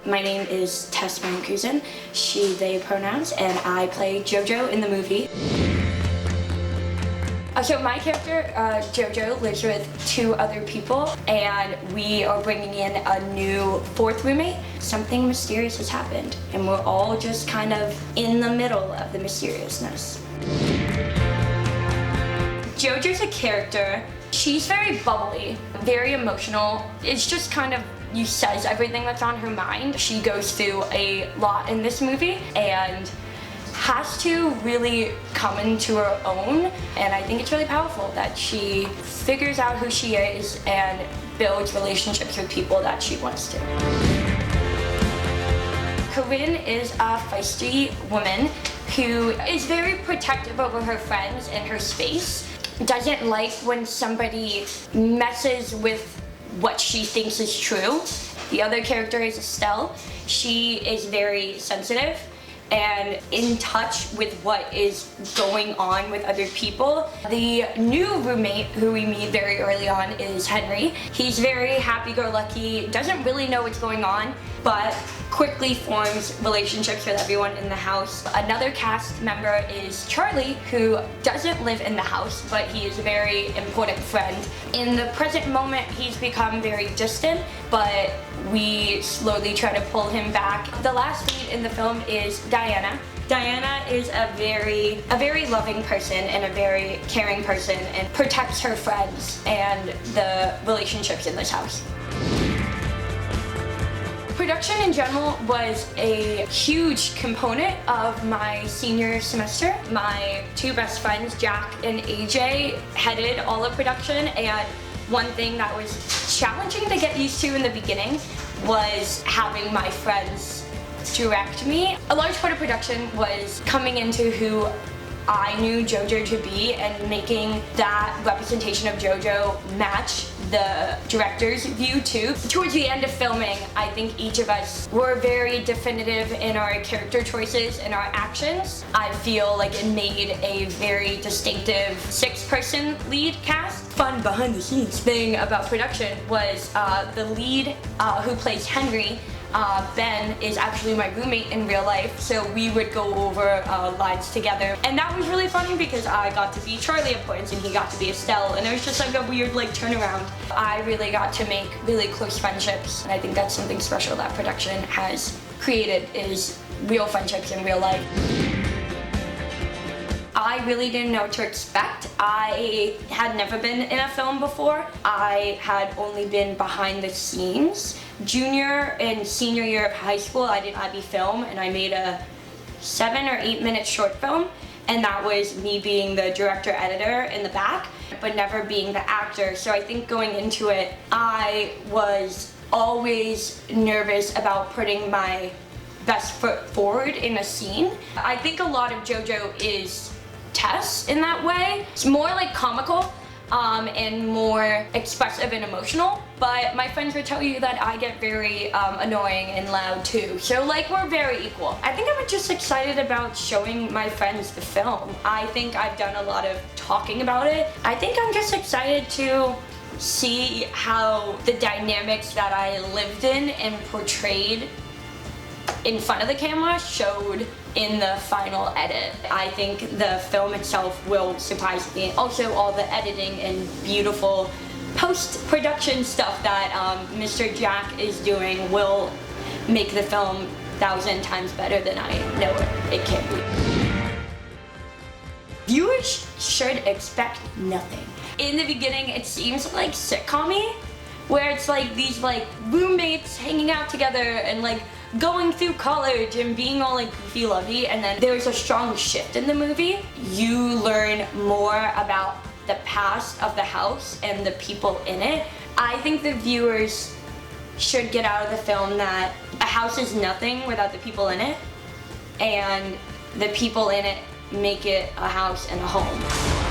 My name is Tess Mahon Kuzin, she, they pronouns, and I play JoJo in the movie. So my character, JoJo, lives with 2 other people, and we are bringing in a new 4th roommate. Something mysterious has happened, and we're all just kind of in the middle of the mysteriousness. JoJo's a character. She's very bubbly, very emotional. It's just kind of, says everything that's on her mind. She goes through a lot in this movie and has to really come into her own, and I think it's really powerful that she figures out who she is and builds relationships with people that she wants to. Corinne is a feisty woman who is very protective over her friends and her space. Doesn't like when somebody messes with what she thinks is true. The other character is Estelle. She is very sensitive and in touch with what is going on with other people. The new roommate who we meet very early on is Henry. He's very happy-go-lucky, doesn't really know what's going on, but quickly forms relationships with everyone in the house. Another cast member is Charlie, who doesn't live in the house, but he is a very important friend. In the present moment, he's become very distant, but we slowly try to pull him back. The last lead in the film is Diana. Diana is a very loving person and a very caring person and protects her friends and the relationships in this house. Production in general was a huge component of my senior semester. My 2 best friends, Jack and AJ, headed all of production, and one thing that was challenging to get used to in the beginning was having my friends direct me. A large part of production was coming into who I knew JoJo to be and making that representation of JoJo match the director's view too. Towards the end of filming, I think each of us were very definitive in our character choices and our actions. I feel like it made a very distinctive 6-person lead cast. Fun behind the scenes thing about production was the lead who plays Henry, Ben, is actually my roommate in real life, so we would go over lines together. And that was really funny because I got to be Charlie at points and he got to be Estelle, and it was just like a weird turnaround. I really got to make really close friendships, and I think that's something special that production has created, is real friendships in real life. I really didn't know what to expect. I had never been in a film before. I had only been behind the scenes. Junior and senior year of high school, I did IB Film, and I made a 7 or 8 minute short film, and that was me being the director-editor in the back, but never being the actor. So I think going into it, I was always nervous about putting my best foot forward in a scene. I think a lot of JoJo is Tess in that way. It's more like comical and more expressive and emotional, but my friends would tell you that I get very annoying and loud too. So like, we're very equal. I think I'm just excited about showing my friends the film. I think I've done a lot of talking about it. I think I'm just excited to see how the dynamics that I lived in and portrayed in front of the camera showed in the final edit. I think the film itself will surprise me. Also, all the editing and beautiful post-production stuff that Mr. Jack is doing will make the film 1,000 times better than I know it can be. Viewers should expect nothing. In the beginning, it seems like sitcom-y, where it's like these roommates hanging out together and going through college and being all goofy lovey, and then there's a strong shift in the movie. You learn more about the past of the house and the people in it. I think the viewers should get out of the film that a house is nothing without the people in it, and the people in it make it a house and a home.